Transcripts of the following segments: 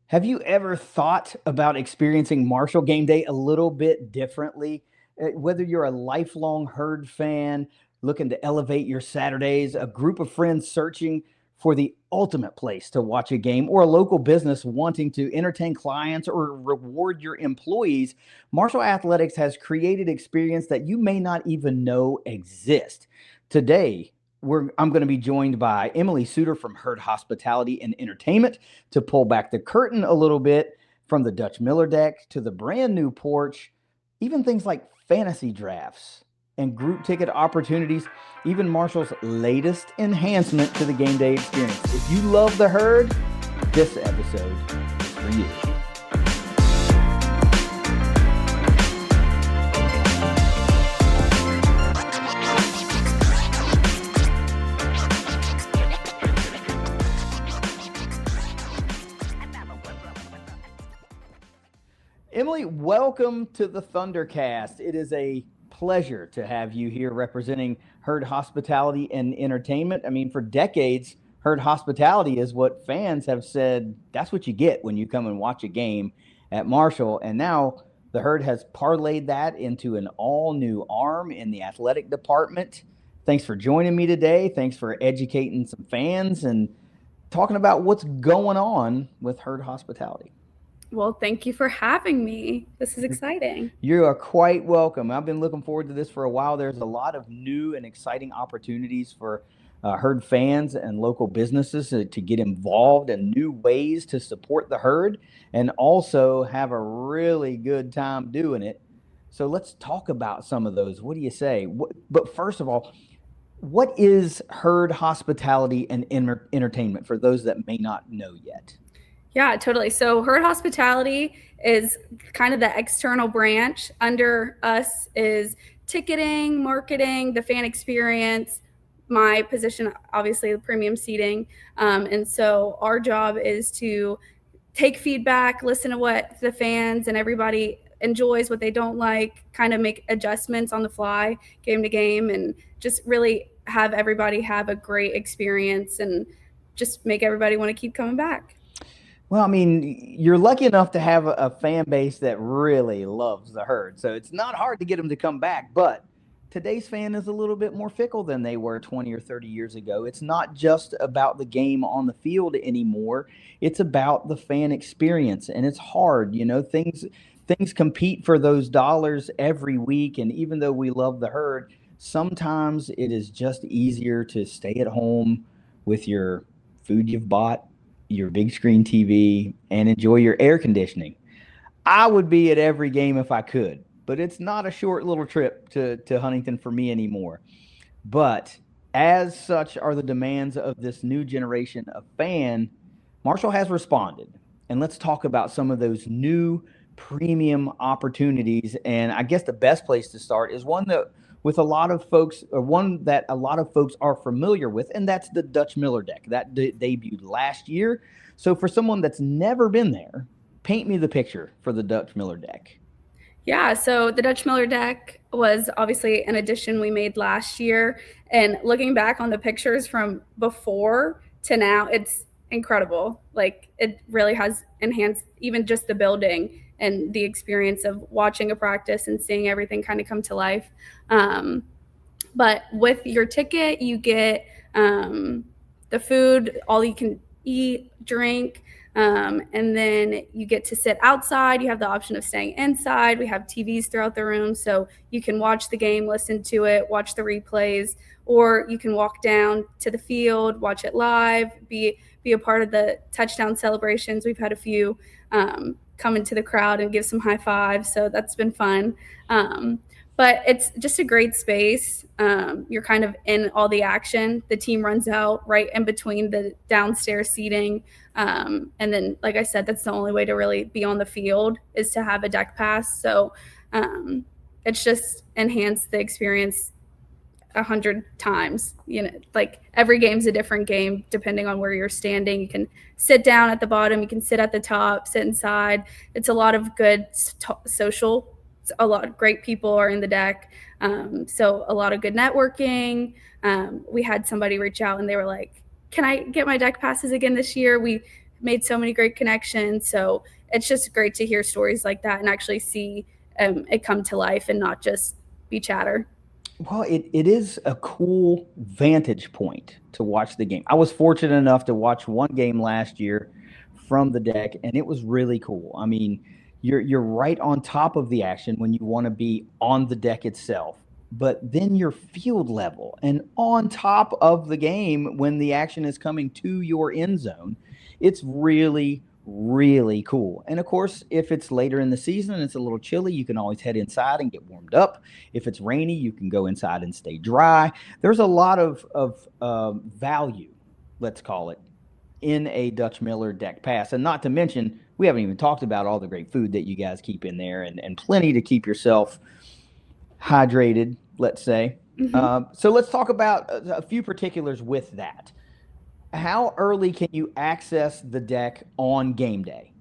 Have you ever thought about experiencing Marshall game day a little bit differently? Whether you're a lifelong Herd fan looking to elevate your Saturdays, a group of friends searching for the ultimate place to watch a game, or a local business wanting to entertain clients or reward your employees, Marshall Athletics has created experience that you may not even know exist. Today, I'm going to be joined by Emily Suter from Herd Hospitality and Entertainment to pull back the curtain a little bit from the Dutch Miller deck to the brand new Porch, even things like fantasy drafts and group ticket opportunities, even Marshall's latest enhancement to the game day experience. If you love the Herd, this episode is for you. Emily, welcome to the ThunderCast. It is a pleasure to have you here representing Herd Hospitality and Entertainment. I mean, for decades, Herd Hospitality is what fans have said, that's what you get when you come and watch a game at Marshall. And now the Herd has parlayed that into an all-new arm in the athletic department. Thanks for joining me today. Thanks for educating some fans and talking about what's going on with Herd Hospitality. Well, thank you for having me. This is exciting. You are quite welcome. I've been looking forward to this for a while. There's a lot of new and exciting opportunities for Herd fans and local businesses to get involved and new ways to support the Herd and also have a really good time doing it. So let's talk about some of those. What do you say? But first of all, what is Herd Hospitality and Entertainment for those that may not know yet? Yeah, totally. So Herd Hospitality is kind of the external branch. Under us is ticketing, marketing, the fan experience, my position, obviously the premium seating. And so our job is to take feedback, listen to what the fans and everybody enjoys, what they don't like, kind of make adjustments on the fly, game to game, and just really have everybody have a great experience and just make everybody want to keep coming back. Well, I mean, you're lucky enough to have a fan base that really loves the Herd. So it's not hard to get them to come back. But today's fan is a little bit more fickle than they were 20 or 30 years ago. It's not just about the game on the field anymore. It's about the fan experience. And it's hard. You know, things compete for those dollars every week. And even though we love the Herd, sometimes it is just easier to stay at home with your food you've bought, your big screen TV, and enjoy your air conditioning. I would be at every game if I could, but it's not a short little trip to Huntington for me anymore. But as such are the demands of this new generation of fan, Marshall has responded. And let's talk about some of those new premium opportunities. And I guess the best place to start is one that with a lot of folks, or one that a lot of folks are familiar with, and that's the Dutch Miller deck that debuted last year. So for someone that's never been there, paint me the picture for the Dutch Miller deck. Yeah, so the Dutch Miller deck was obviously an addition we made last year. And looking back on the pictures from before to now, it's incredible. Like, it really has enhanced even just the building and the experience of watching a practice and seeing everything kind of come to life. But with your ticket, you get the food, all you can eat, drink, and then you get to sit outside. You have the option of staying inside. We have TVs throughout the room, so you can watch the game, listen to it, watch the replays, or you can walk down to the field, watch it live, be a part of the touchdown celebrations. We've had a few come into the crowd and give some high fives, so that's been fun. But it's just a great space. You're kind of in all the action. The team runs out right in between the downstairs seating. And then, like I said, that's the only way to really be on the field is to have a deck pass. So it's just enhanced the experience 100 times. You know, like every game's a different game depending on where you're standing. You can sit down at the bottom, you can sit at the top, sit inside. It's a lot of good social. A lot of great people are in the deck, so a lot of good networking. We had somebody reach out and they were like, can I get my deck passes again this year? We made so many great connections. So it's just great to hear stories like that and actually see it come to life and not just be chatter. Well, it is a cool vantage point to watch the game. I was fortunate enough to watch one game last year from the deck, and it was really cool. I mean, you're right on top of the action when you want to be on the deck itself, but then you're field level and on top of the game when the action is coming to your end zone. It's really, really cool. And of course, if it's later in the season and it's a little chilly, you can always head inside and get warmed up. If it's rainy, you can go inside and stay dry. There's a lot of value, let's call it, in a Dutch Miller deck pass. And not to mention, we haven't even talked about all the great food that you guys keep in there, and plenty to keep yourself hydrated, let's say. So let's talk about a few particulars with that. How early can you access the deck on game day?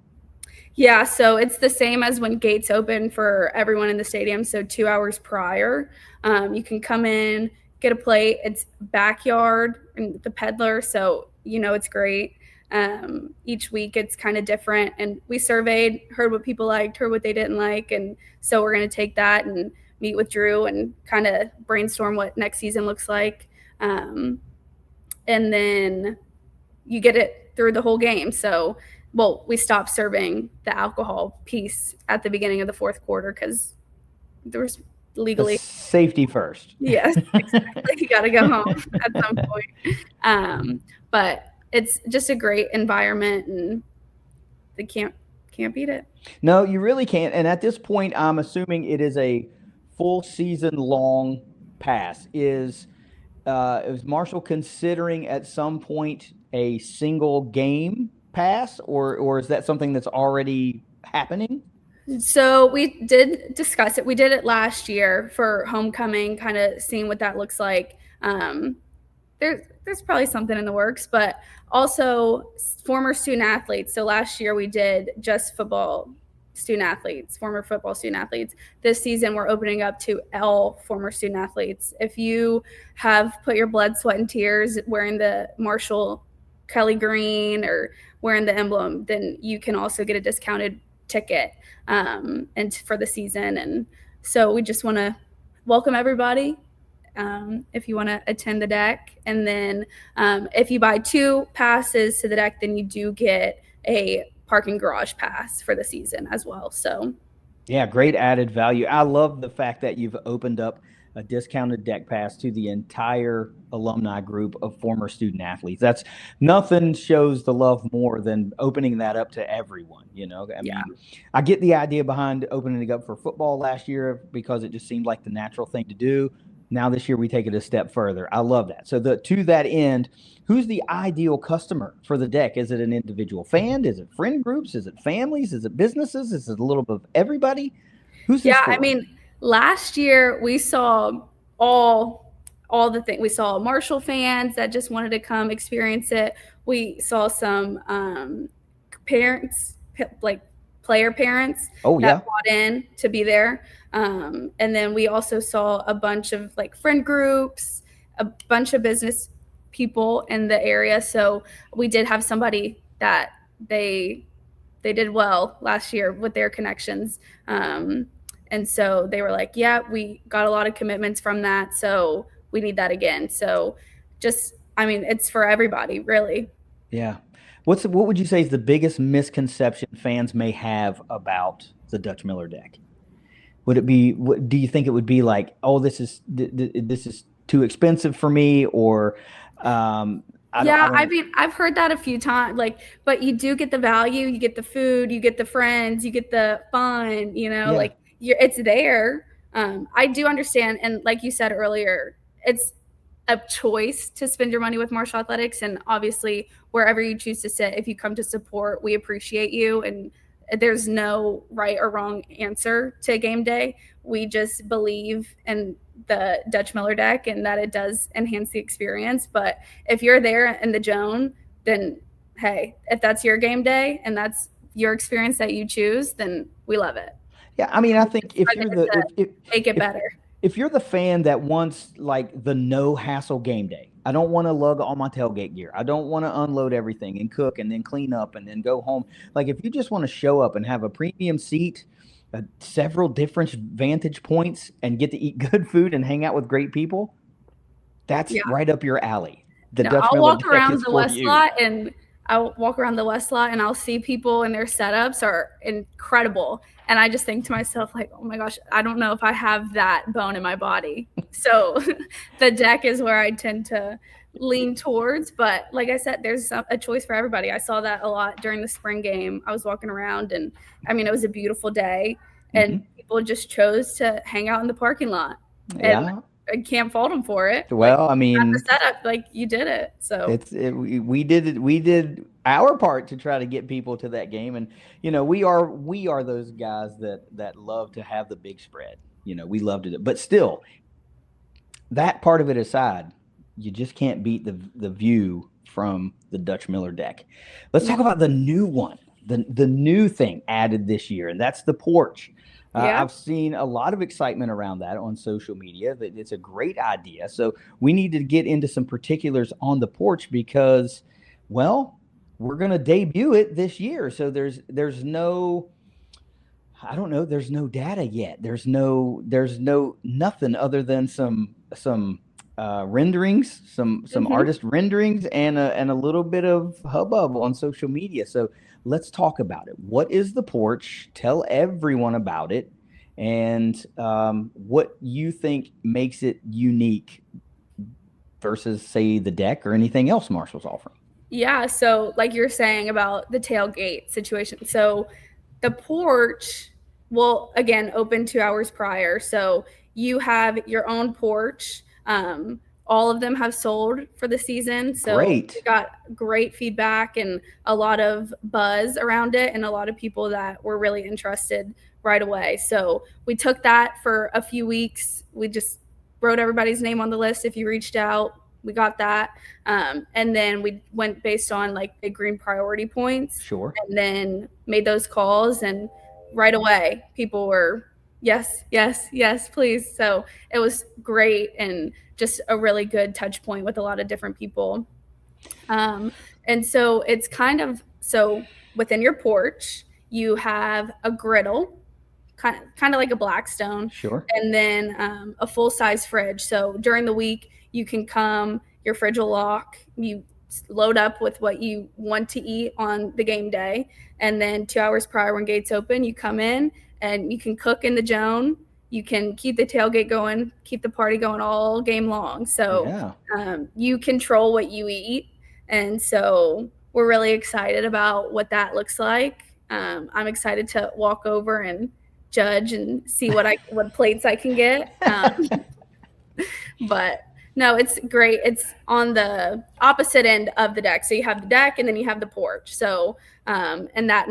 Yeah, so it's the same as when gates open for everyone in the stadium. So 2 hours prior, you can come in, get a plate. It's backyard and the peddler, so it's great. Each week it's kind of different, and we surveyed, heard what people liked, heard what they didn't like, and so we're going to take that and meet with Drew and kind of brainstorm what next season looks like. And then you get it through the whole game. So, well, we stopped serving the alcohol piece at the beginning of the fourth quarter because there was legally safety first. Yes, exactly. You got to go home at some point. But it's just a great environment, and they can't beat it. No, you really can't. And at this point, I'm assuming it is a full season long pass. Is Marshall considering at some point a single game pass, or is that something that's already happening? So we did discuss it. We did it last year for homecoming, kind of seeing what that looks like. There's probably something in the works, but also former student athletes. So last year we did just football student athletes, former football student athletes. This season we're opening up to all former student athletes. If you have put your blood, sweat, and tears wearing the Marshall Kelly green or wearing the emblem, then you can also get a discounted ticket and for the season. And so we just want to welcome everybody if you want to attend the deck. And then if you buy 2 passes to the deck, then you do get a parking garage pass for the season as well. So yeah, great added value. I love the fact that you've opened up a discounted deck pass to the entire alumni group of former student athletes. That's nothing shows the love more than opening that up to everyone. I mean, I get the idea behind opening it up for football last year because it just seemed like the natural thing to do. Now this year we take it a step further. I love that. So to that end, who's the ideal customer for the deck? Is it an individual fan? Is it friend groups? Is it families? Is it businesses? Is it a little bit of everybody? Who's this for? I mean, last year we saw all the things. We saw Marshall fans that just wanted to come experience it. We saw some parents, like player parents, that bought in to be there. And then we also saw a bunch of like friend groups, a bunch of business people in the area. So we did have somebody that they did well last year with their connections. And so they were like, yeah, we got a lot of commitments from that, so we need that again. So it's for everybody, really. Yeah. What would you say is the biggest misconception fans may have about the Dutch Miller deck? Would it be? Do you think it would be like, oh, this is too expensive for me, or? I mean, I've heard that a few times. But you do get the value, you get the food, you get the friends, you get the fun. It's there. I do understand, and like you said earlier, it's a choice to spend your money with Marshall Athletics, and obviously wherever you choose to sit, if you come to support, we appreciate you, and there's no right or wrong answer to game day. We just believe in the Dutch Miller deck and that it does enhance the experience. But if you're there in the zone, then hey, if that's your game day and that's your experience that you choose, then we love it. Yeah, I mean, I think if you're make it better. if you're the fan that wants like the no hassle game day, I don't want to lug all my tailgate gear. I don't want to unload everything and cook and then clean up and then go home. Like if you just want to show up and have a premium seat, several different vantage points, and get to eat good food and hang out with great people, that's Yeah. right up your alley. The No, Dutch I'll Miller walk Deck around is the for West you. Lot and I'll see people and their setups are incredible. And I just think to myself, like, oh my gosh, I don't know if I have that bone in my body. So the deck is where I tend to lean towards. But like I said, there's a choice for everybody. I saw that a lot during the spring game. I was walking around and I mean, it was a beautiful day and people just chose to hang out in the parking lot. And Yeah. I can't fault them for it. Like, Well, I the mean, setup, like you did it. So we did our part to try to get people to that game, and we are those guys that love to have the big spread. We love to do, but still, that part of it aside, you just can't beat the view from the Dutch Miller Deck. Let's talk about the new one, the new thing added this year, and that's the porch. yeah. I've seen a lot of excitement around that on social media. That it's a great idea. So we need to get into some particulars on the porch because, well, we're going to debut it this year. So there's no, I don't know, there's no data yet. There's no nothing other than some renderings, some Mhm. artist renderings, and a little bit of hubbub on social media. So let's talk about it. What is the porch? Tell everyone about it, and what you think makes it unique versus, say, the deck or anything else Marshall's offering. Yeah. So, like you're saying about the tailgate situation. So, the porch will again open 2 hours prior. So, you have your own porch. All of them have sold for the season. So, we Great. got great feedback and a lot of buzz around it, and a lot of people that were really interested right away. So, we took that for a few weeks. We just wrote everybody's name on the list if you reached out. We got that. And then we went based on like big green priority points Sure. and then made those calls. And right away, people were, yes, yes, yes, please. So it was great and just a really good touch point with a lot of different people. And so it's kind of so within your porch, you have a griddle, kind of like a Blackstone, Sure. and then a full size fridge. So during the week, you can come, your fridge will lock, you load up with what you want to eat on the game day, and then 2 hours prior when gates open, you come in and you can cook in the Joan. You can keep the tailgate going, keep the party going all game long. So Yeah. you control what you eat, and so we're really excited about what that looks like. I'm excited to walk over and judge and see what plates I can get. But no, it's great. It's on the opposite end of the deck. So you have the deck and then you have the porch. So and that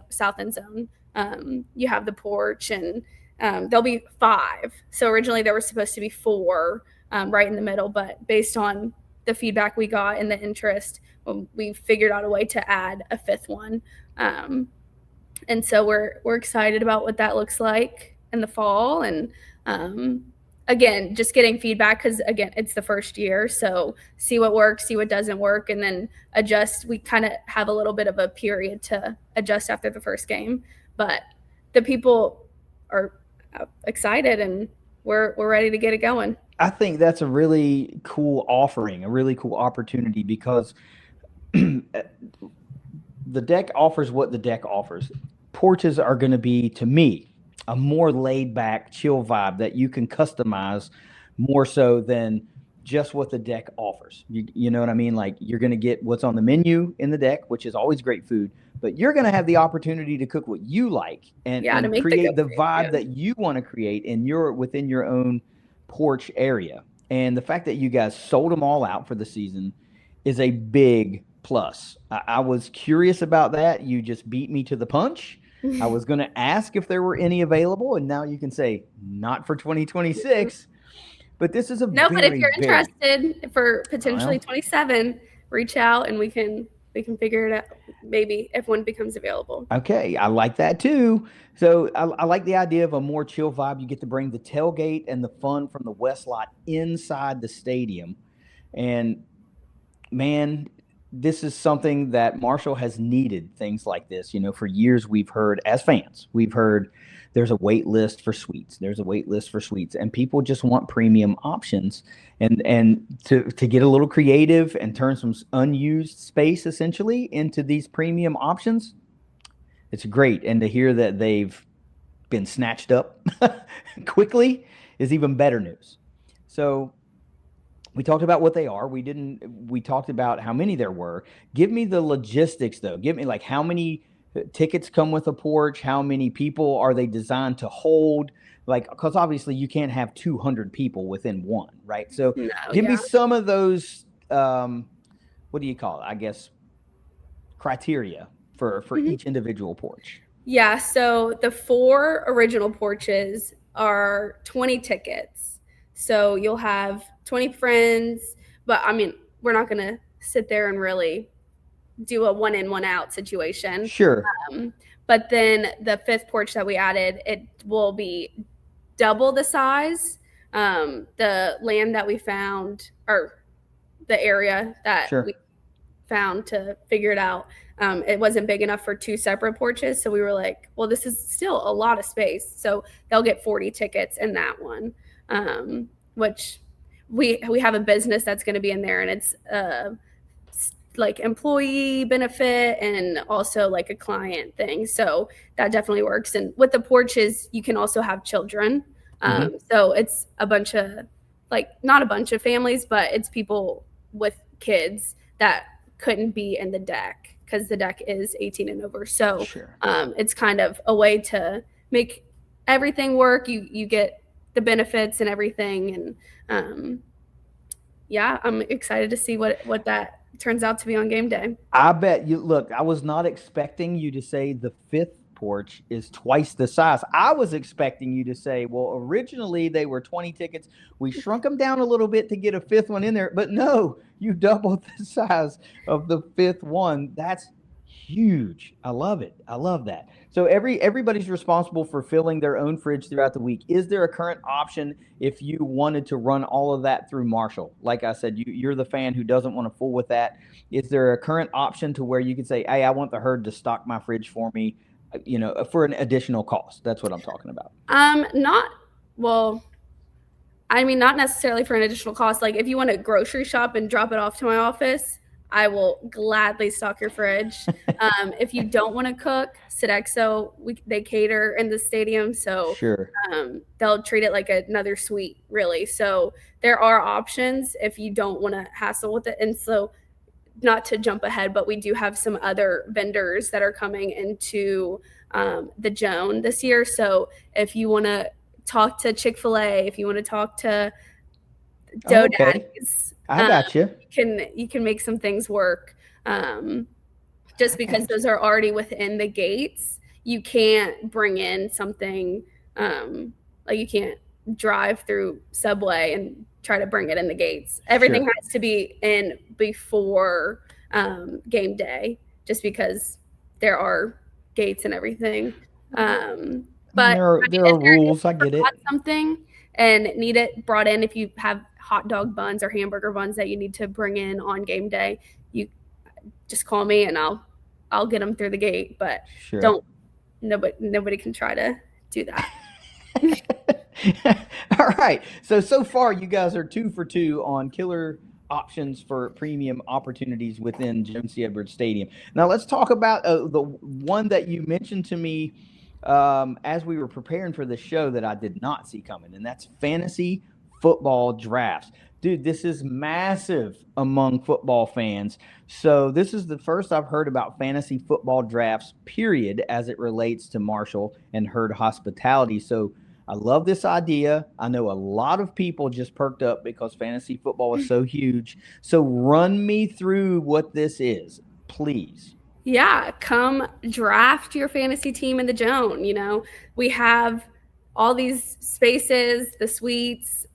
south end zone, you have the porch and there'll be 5. So originally there were supposed to be 4 right in the middle, but based on the feedback we got and the interest, we figured out a way to add a 5th one. And so we're excited about what that looks like in the fall. And again, just getting feedback because again, it's the first year. So see what works, see what doesn't work, and then adjust. We kind of have a little bit of a period to adjust after the first game, but the people are excited and we're ready to get it going. I think that's a really cool offering, a really cool opportunity because the deck offers what the deck offers. Porches are going to be, to me, a more laid back, chill vibe that you can customize more so than just what the deck offers. You know what I mean? Like you're going to get what's on the menu in the deck, which is always great food, but you're going to have the opportunity to cook what you like and, Yeah, to and make create the food, vibe yeah. that you want to create within your own porch area. And the fact that you guys sold them all out for the season is a big plus. I was curious about that. You just beat me to the punch. I was going to ask if there were any available, and now you can say not for 2026. But this is a No, very, but if you're very interested for potentially well, 27, reach out and we can we can figure it out maybe if one becomes available. Okay, I like that too. So I like the idea of a more chill vibe. You get to bring the tailgate and the fun from the West Lot inside the stadium. And man, this is something that Marshall has needed, things like this. For years we've heard, as fans, we've heard there's a wait list for suites. There's a wait list for suites, and people just want premium options. And to get a little creative and turn some unused space essentially into these premium options, it's great. And to hear that they've been snatched up quickly is even better news. So we talked about what they are. We talked about how many there were. Give me the logistics though. Give me like how many tickets come with a porch, how many people are they designed to hold? Like, because obviously you can't have 200 people within one, right? So No, give me yeah. some of those, what do you call it? I guess criteria for Mhm. each individual porch. Yeah, so the 4 original porches are 20 tickets. So you'll have 20 friends, but I mean, we're not going to sit there and really do a one in, one out situation. Sure. But then the 5th porch that we added, it will be double the size. The land that we found, or the area that Sure. we found to figure it out, it wasn't big enough for 2 separate porches. So we were like, well, this is still a lot of space. So they'll get 40 tickets in that one, which we have a business that's going to be in there, and it's like employee benefit and also like a client thing. So that definitely works. And with the porches, you can also have children. So it's a bunch of, like, not a bunch of families, but it's people with kids that couldn't be in the deck because the deck is 18 and over. So Sure. it's kind of a way to make everything work. You get the benefits and everything. And yeah, I'm excited to see what that turns out to be on game day. I bet you. Look, I was not expecting you to say the 5th porch is twice the size. I was expecting you to say, well, originally they were 20 tickets. We shrunk them down a little bit to get a 5th one in there. But no, you doubled the size of the 5th one. That's huge. I love it. I love that. So everybody's responsible for filling their own fridge throughout the week. Is there a current option if you wanted to run all of that through Marshall? Like I said, you're the fan who doesn't want to fool with that. Is there a current option to where you could say, hey, I want the herd to stock my fridge for me, for an additional cost? That's what I'm talking about. Not well. I mean, not necessarily for an additional cost. Like, if you want to grocery shop and drop it off to my office, I will gladly stock your fridge. If you don't want to cook, Sodexo, they cater in the stadium, so Sure. they'll treat it like another suite, really. So there are options if you don't want to hassle with it. And so, not to jump ahead, but we do have some other vendors that are coming into the Joan this year. So if you want to talk to Chick-fil-A, if you want to talk to Oh, okay. GoDaddy's, I got you. you can make some things work. Just because those are already within the gates, you can't bring in something like you can't drive through Subway and try to bring it in the gates. Everything Sure. has to be in before game day, just because there are gates and everything. But There I mean, are if rules. I you get it. forgot something and need it brought in, if you have hot dog buns or hamburger buns that you need to bring in on game day, you just call me and I'll get them through the gate. But Sure. don't nobody can try to do that. All right. So far, you guys are 2 for 2 on killer options for premium opportunities within Joan C. Edwards Stadium. Now, let's talk about the one that you mentioned to me as we were preparing for the show that I did not see coming, and that's fantasy football drafts. Dude, this is massive among football fans. So this is the first I've heard about fantasy football drafts, period, as it relates to Marshall and herd hospitality. So I love this idea. I know a lot of people just perked up because fantasy football is so huge. So run me through what this is, please. Yeah, come draft your fantasy team in the Joan. We have all these spaces, the suites.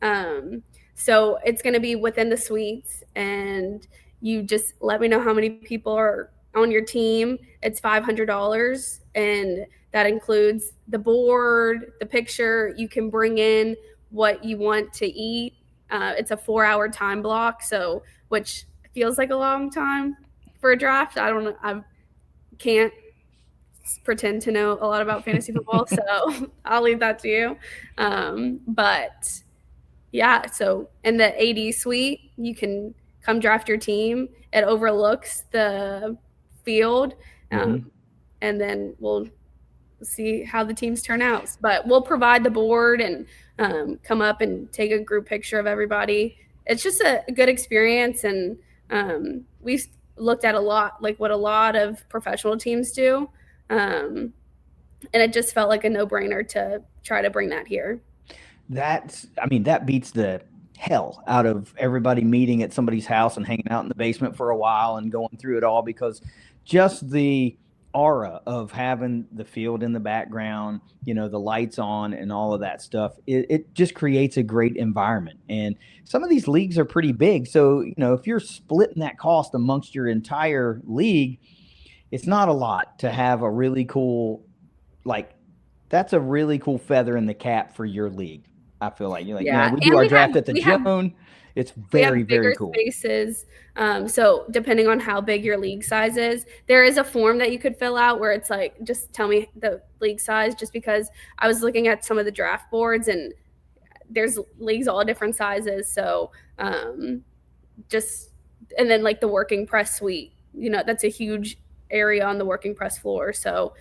So it's going to be within the suites, and you just let me know how many people are on your team. It's $500, and that includes the board, the picture. You can bring in what you want to eat. It's a 4-hour time block, so which feels like a long time for a draft. I don't know. I can't pretend to know a lot about fantasy football, so I'll leave that to you. But yeah, so in the AD suite, you can come draft your team. It overlooks the field, and then we'll see how the teams turn out. But we'll provide the board and come up and take a group picture of everybody. It's just a good experience, and we've looked at a lot, like what a lot of professional teams do, and it just felt like a no-brainer to try to bring that here. That beats the hell out of everybody meeting at somebody's house and hanging out in the basement for a while and going through it all, because just the aura of having the field in the background, the lights on and all of that stuff, it just creates a great environment. And some of these leagues are pretty big. So, if you're splitting that cost amongst your entire league, it's not a lot to have a really cool, that's a really cool feather in the cap for your league. I feel like we do our draft at the Joan. It's very, very cool. Spaces. So depending on how big your league size is, there is a form that you could fill out where it's like, just tell me the league size, just because I was looking at some of the draft boards and there's leagues all different sizes. So and then like the working press suite, that's a huge area on the working press floor. So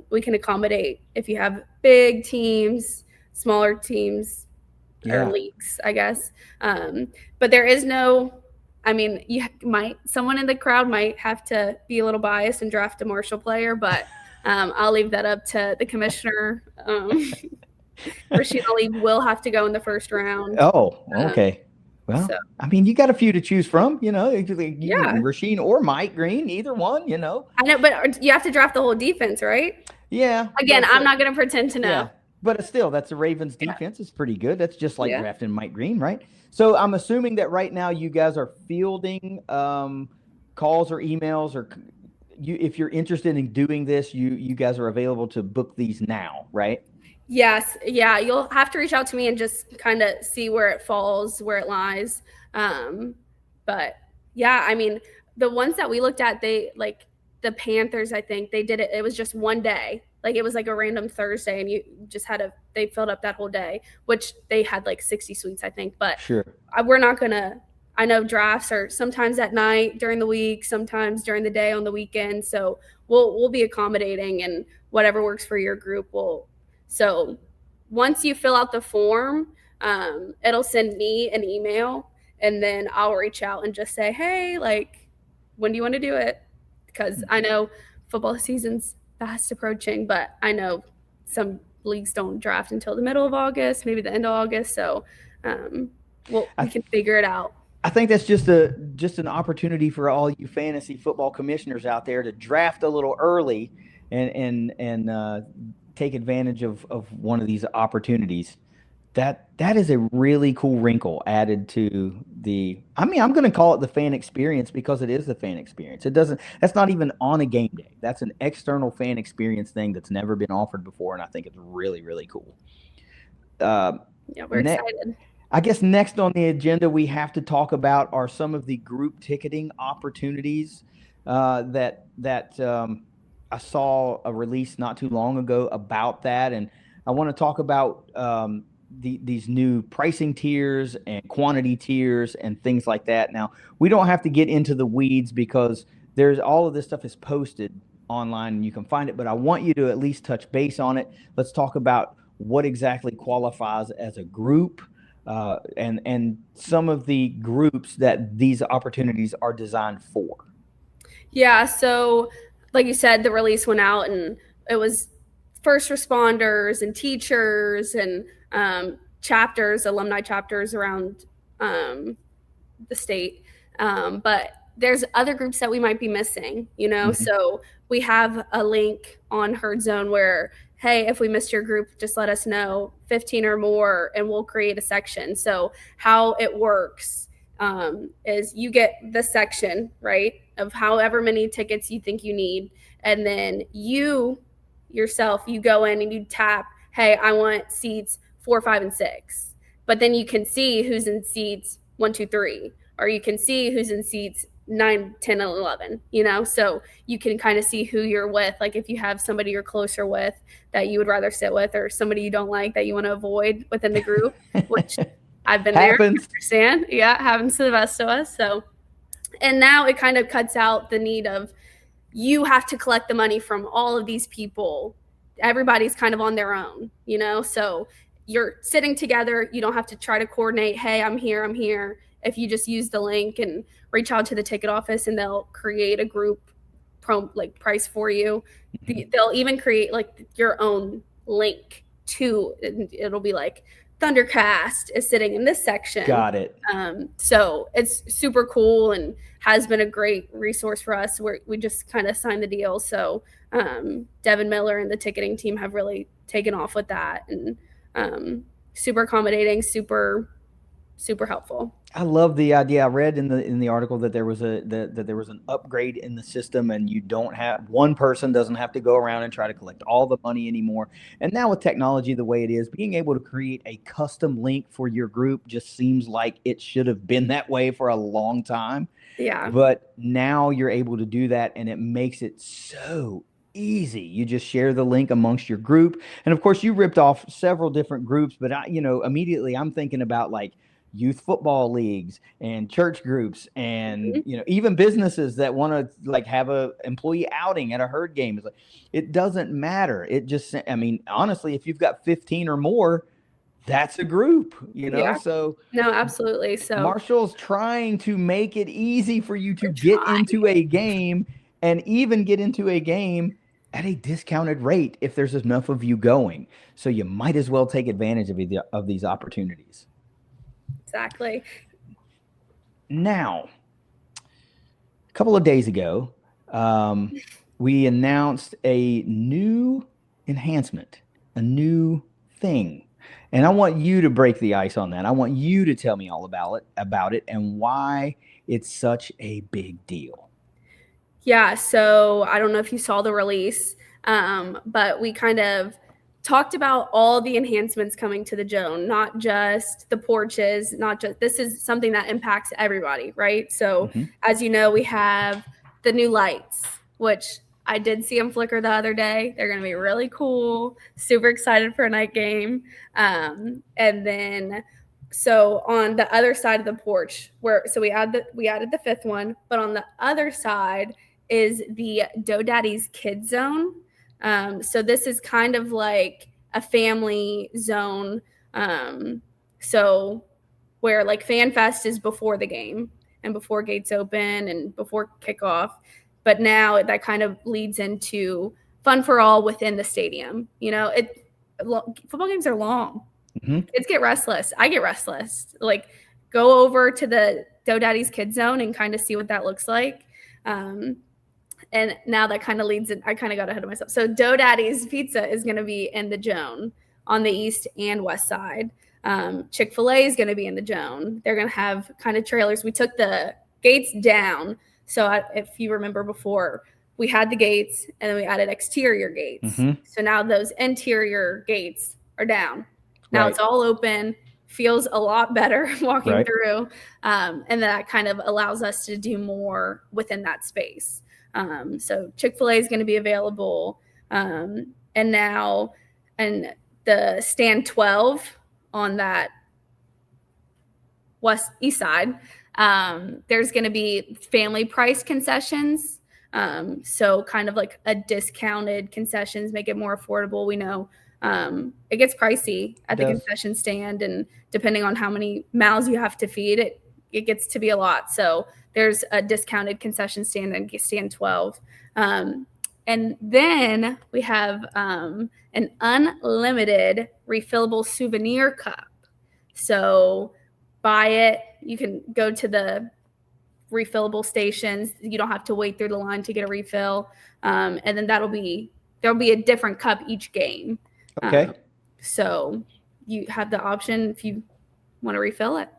we can accommodate if you have big teams, smaller teams, or leagues, I guess. But there is no, someone in the crowd might have to be a little biased and draft a Marshall player, but I'll leave that up to the commissioner. Rasheen Ali will have to go in the first round. Oh, okay. Well, you got a few to choose from, Rasheen or Mike Green, either one, I know, but you have to draft the whole defense, right? Yeah. Again, I'm not going to pretend to know. Yeah. But still, that's the Ravens defense is pretty good. That's just like drafting Mike Green, right? So I'm assuming that right now you guys are fielding calls or emails, or if you're interested in doing this, you guys are available to book these now, right? Yes. Yeah. You'll have to reach out to me and just kind of see where it falls, where it lies. But yeah, the ones that we looked at, they like the Panthers, I think they did it. It was just one day. Like it was like a random Thursday and you just they filled up that whole day, which they had like 60 suites, I think. But sure, we're not going to, I know drafts are sometimes at night during the week, sometimes during the day on the weekend. So we'll be accommodating, and whatever works for your group So once you fill out the form, it'll send me an email, and then I'll reach out and just say, hey, like, when do you want to do it? Because I know football season's fast approaching, but I know some leagues don't draft until the middle of August, maybe the end of August. So we can figure it out. I think that's just an opportunity for all you fantasy football commissioners out there to draft a little early and take advantage of one of these opportunities. That is a really cool wrinkle added to I'm going to call it the fan experience, because it is the fan experience. That's not even on a game day. That's an external fan experience thing that's never been offered before. And I think it's really, really cool. Yeah, we're excited. I guess next on the agenda, we have to talk about are some of the group ticketing opportunities that I saw a release not too long ago about that. And I want to talk about these new pricing tiers and quantity tiers and things like that. Now, we don't have to get into the weeds because there's all of this stuff is posted online and you can find it, but I want you to at least touch base on it. Let's talk about what exactly qualifies as a group and some of the groups that these opportunities are designed for. Yeah, so like you said, the release went out and it was first responders and teachers and chapters, alumni chapters around the state. But there's other groups that we might be missing, So we have a link on Herd Zone where, hey, if we missed your group, just let us know, 15 or more, and we'll create a section. So how it works is you get the section, right, of however many tickets you think you need. And then you yourself, you go in and you tap, hey, I want seats 4, 5, and 6. But then you can see who's in seats 1, 2, 3, or you can see who's in seats 9, 10, and 11, so you can kind of see who you're with. Like if you have somebody you're closer with that you would rather sit with, or somebody you don't like that you want to avoid within the group, which I've been there, I Happens. understand. Yeah, happens to the best of us. So, and now it kind of cuts out the need of you have to collect the money from all of these people. Everybody's kind of on their own, so you're sitting together. You don't have to try to coordinate, hey, I'm here. If you just use the link and reach out to the ticket office, and they'll create a group price for you. They'll even create like your own link to, it'll be like ThunderCast is sitting in this section. Got it. So it's super cool and has been a great resource for us. We just kind of signed the deal. So Devin Miller and the ticketing team have really taken off with that, and super accommodating, super helpful. I love the idea. I read in the article that there was that there was an upgrade in the system, and you don't have one person doesn't have to go around and try to collect all the money anymore. And now with technology the way it is, being able to create a custom link for your group just seems like it should have been that way for a long time. Yeah. But now you're able to do that, and it makes it so easy. You just share the link amongst your group. And of course, you ripped off several different groups, but immediately I'm thinking about like youth football leagues and church groups and even businesses that want to like have a employee outing at a herd game. It's like, it doesn't matter. It just, I mean, honestly, if you've got 15 or more, that's a group, Yeah. So no, absolutely. So Marshall's trying to make it easy for you to get into a game, and even get into a game at a discounted rate if there's enough of you going. So you might as well take advantage of these opportunities. Exactly. Now, a couple of days ago, we announced a new enhancement, a new thing. And I want you to break the ice on that. I want you to tell me all about it and why it's such a big deal. Yeah, so I don't know if you saw the release, but we kind of talked about all the enhancements coming to the Joan, not just the porches, this is something that impacts everybody, right? So as you know, we have the new lights, which I did see them flicker the other day. They're going to be really cool. Super excited for a night game. And then, so on the other side of the porch, we added the fifth one, but on the other side is the DoDaddy's Kids Zone. So this is kind of like a family zone. So where like Fan Fest is before the game and before gates open and before kickoff. But now that kind of leads into fun for all within the stadium. Football games are long. Kids get restless. I get restless. Like, go over to the DoDaddy's Kids Zone and kind of see what that looks like. And now that kind of leads in, I kind of got ahead of myself. So DoDaddy's Pizza is going to be in the Joan on the east and west side. Chick-fil-A is going to be in the Joan. They're going to have kind of trailers. We took the gates down. So if you remember before, we had the gates and then we added exterior gates. So now those interior gates are down. Now it's all open, feels a lot better walking through. And that kind of allows us to do more within that space. So Chick-fil-A is going to be available. And the stand 12 on that east side, there's going to be family price concessions. So kind of like a discounted concessions, make it more affordable. We know it gets pricey at the concession stand, and depending on how many mouths you have to feed, it gets to be a lot. So there's a discounted concession stand and stand 12. And then we have an unlimited refillable souvenir cup. So buy it. You can go to the refillable stations. You don't have to wait through the line to get a refill. And then there'll be a different cup each game. Okay. So you have the option if you want to refill it.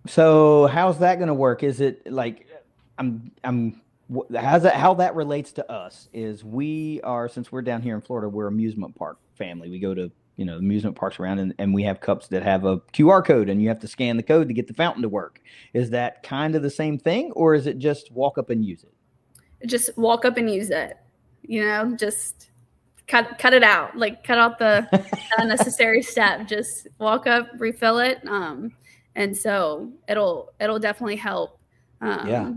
So how's that going to work? Is it like I'm how that relates to us is we are, since we're down here in Florida, we're amusement park family. We go to, amusement parks around, and we have cups that have a QR code, and you have to scan the code to get the fountain to work. Is that kind of the same thing, or is it just walk up and use it? Just walk up and use it. Just cut it out. Like cut out the unnecessary step. Just walk up, refill it, and so it'll definitely help. Yeah.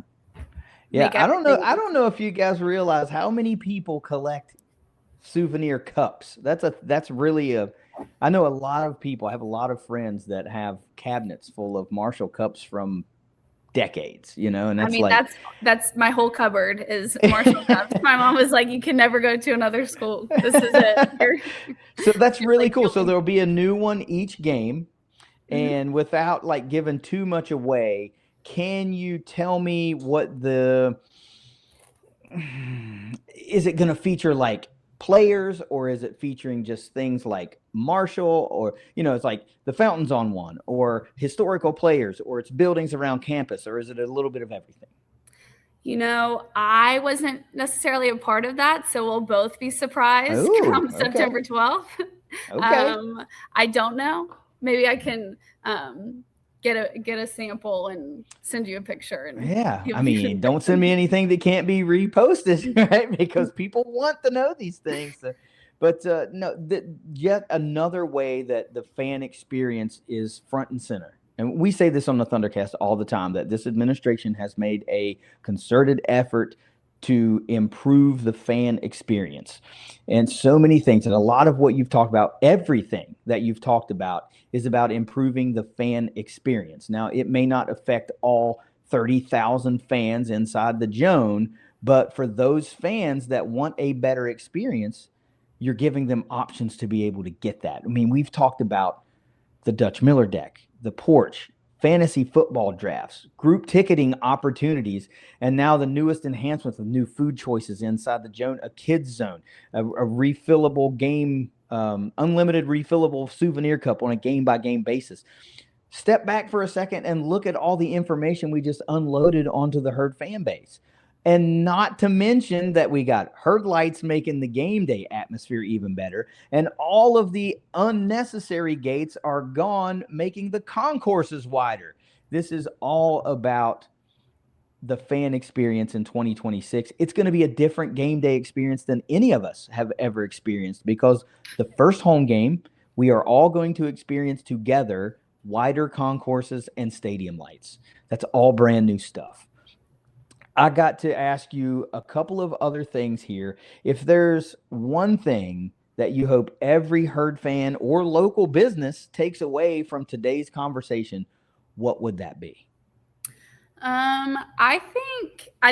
Yeah, Make I don't know. I everything. don't know if you guys realize how many people collect souvenir cups. That's really a. I know a lot of people. I have a lot of friends that have cabinets full of Marshall cups from decades. And I that's mean, like. that's my whole cupboard is Marshall cups. My mom was like, "You can never go to another school. This is it." So that's You're really like, cool. So there'll be a new one each game, Mhm. and without like giving too much away, can you tell me what the is it going to feature like players, or is it featuring just things like Marshall, or it's like the fountains on one, or historical players, or it's buildings around campus, or is it a little bit of everything? I wasn't necessarily a part of that, so we'll both be surprised Oh, come okay. September 12th. Okay. I don't know. Maybe I can get a sample and send you a picture and Yeah, I give you mean, don't send me anything that can't be reposted, right? Because people want to know these things. But no, yet another way that the fan experience is front and center. And we say this on the ThunderCast all the time, that this administration has made a concerted effort to improve the fan experience. And so many things, and a lot of what you've talked about, everything that you've talked about is about improving the fan experience. Now, it may not affect all 30,000 fans inside the Joan, but for those fans that want a better experience, you're giving them options to be able to get that. I mean, we've talked about the Dutch Miller deck, the Porch, fantasy football drafts, group ticketing opportunities, and now the newest enhancements with new food choices inside the Joan, a kids zone, a refillable game, unlimited refillable souvenir cup on a game by game basis. Step back for a second and look at all the information we just unloaded onto the Herd fan base. And not to mention that we got Herd lights making the game day atmosphere even better. And all of the unnecessary gates are gone, making the concourses wider. This is all about the fan experience in 2026. It's going to be a different game day experience than any of us have ever experienced, because the first home game, we are all going to experience together wider concourses and stadium lights. That's all brand new stuff. I got to ask you a couple of other things here. If there's one thing that you hope every Herd fan or local business takes away from today's conversation, what would that be? I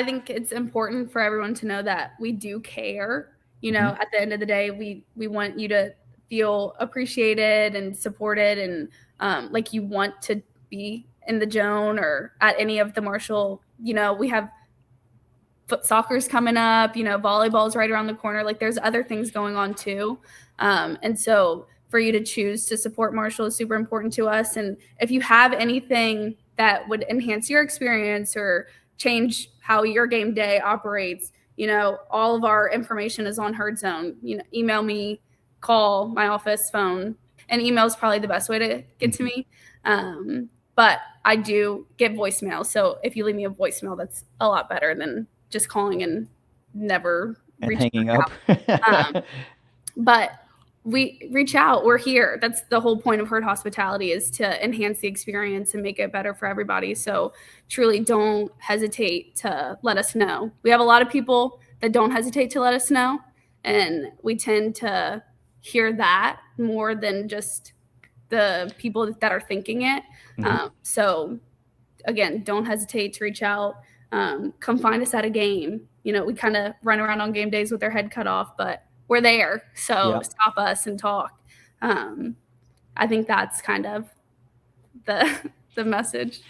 think it's important for everyone to know that we do care. Mm-hmm. At the end of the day, we want you to feel appreciated and supported, and like you want to be in the Joan or at any of the Marshall. We have foot soccer's coming up. Volleyball's right around the corner. Like there's other things going on too, and so for you to choose to support Marshall is super important to us. And if you have anything that would enhance your experience or change how your game day operates, all of our information is on Herd Zone. Email me, call my office phone, and email is probably the best way to get to me. But I do get voicemail. So if you leave me a voicemail, that's a lot better than just calling and never And reaching hanging back up. out. But we reach out. We're here. That's the whole point of Herd Hospitality, is to enhance the experience and make it better for everybody. So truly don't hesitate to let us know. We have a lot of people that don't hesitate to let us know, and we tend to hear that more than just the people that are thinking it. So again, don't hesitate to reach out. Come find us at a game. We kind of run around on game days with our head cut off, but we're there. So Yeah. stop us and talk. I think that's kind of the message.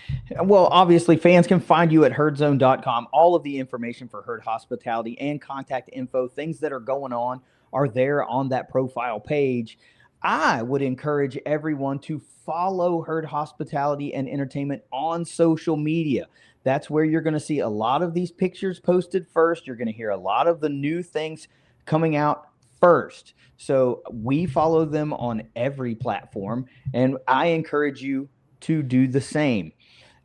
Well, obviously, fans can find you at herdzone.com. All of the information for Herd Hospitality and contact info, things that are going on, are there on that profile page. I would encourage everyone to follow Herd Hospitality and Entertainment on social media. That's where you're going to see a lot of these pictures posted first. You're going to hear a lot of the new things coming out first. So we follow them on every platform, and I encourage you to do the same.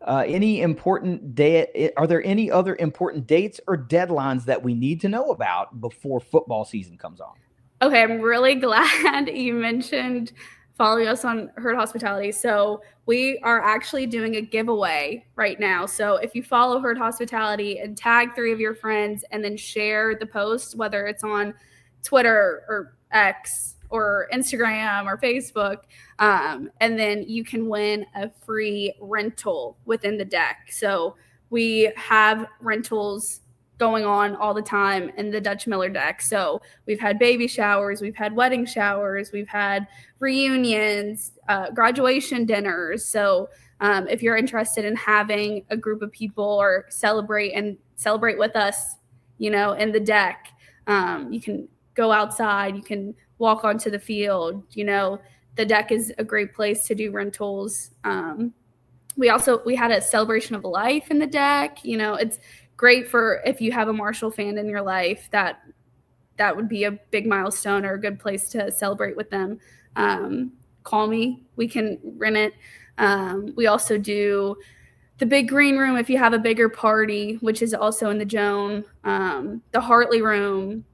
Any important day? Are there any other important dates or deadlines that we need to know about before football season comes on? Okay, I'm really glad you mentioned following us on Herd Hospitality. So we are actually doing a giveaway right now. So if you follow Herd Hospitality and tag 3 of your friends and then share the post, whether it's on Twitter or X or Instagram or Facebook, and then you can win a free rental within the deck. So we have rentals going on all the time in the Dutch Miller deck. So we've had baby showers, we've had wedding showers, we've had reunions, graduation dinners. So if you're interested in having a group of people or celebrate with us, you know, in the deck, you can go outside, you can walk onto the field. You know, the deck is a great place to do rentals. We had a celebration of life in the deck. You know, it's great for if you have a Marshall fan in your life, that would be a big milestone or a good place to celebrate with them. Call me, we can rent it. We also do the big green room if you have a bigger party, which is also in the Joan, the Hartley room,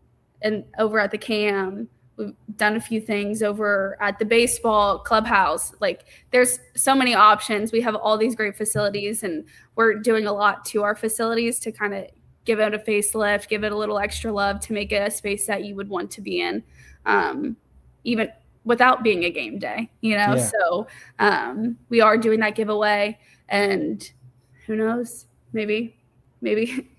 and over at the Cam. We've done a few things over at the baseball clubhouse. Like, there's so many options. We have all these great facilities, and we're doing a lot to our facilities to kind of give it a facelift, give it a little extra love to make it a space that you would want to be in, even without being a game day, you know? Yeah. So we are doing that giveaway, and who knows, maybe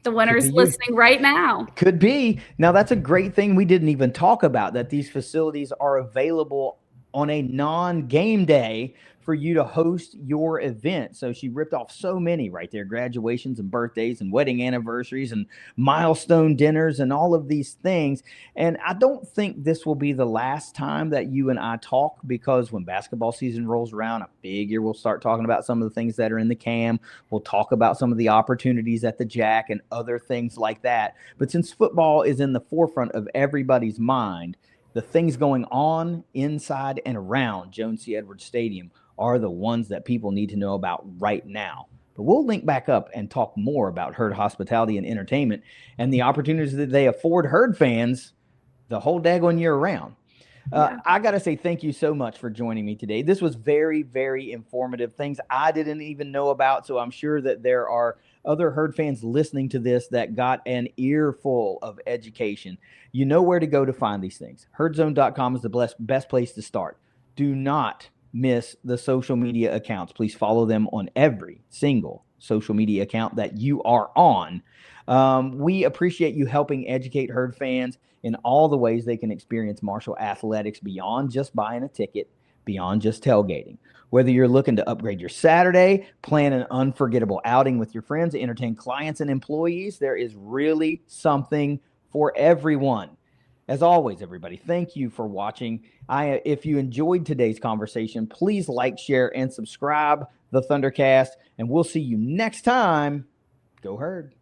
the winner's listening right now. Could be. Now, that's a great thing we didn't even talk about, that these facilities are available on a non-game day for you to host your event. So she ripped off so many right there: graduations and birthdays and wedding anniversaries and milestone dinners and all of these things. And I don't think this will be the last time that you and I talk, because when basketball season rolls around, I figure we'll start talking about some of the things that are in the Cam. We'll talk about some of the opportunities at the Jack and other things like that. But since football is in the forefront of everybody's mind, the things going on inside and around Joan C. Edwards Stadium are the ones that people need to know about right now. But we'll link back up and talk more about Herd Hospitality and Entertainment and the opportunities that they afford Herd fans the whole daggone year round. I got to say thank you so much for joining me today. This was very, very informative, things I didn't even know about. So I'm sure that there are other Herd fans listening to this that got an earful of education. You know where to go to find these things. Herdzone.com is the best place to start. Do not miss the social media accounts. Please follow them on every single social media account that you are on. We appreciate you helping educate Herd fans in all the ways they can experience Marshall athletics beyond just buying a ticket, beyond just tailgating. Whether you're looking to upgrade your Saturday, plan an unforgettable outing with your friends, entertain clients and employees, there is really something for everyone. As always, everybody, thank you for watching. If you enjoyed today's conversation, please like, share, and subscribe the ThunderCast, and we'll see you next time. Go Herd.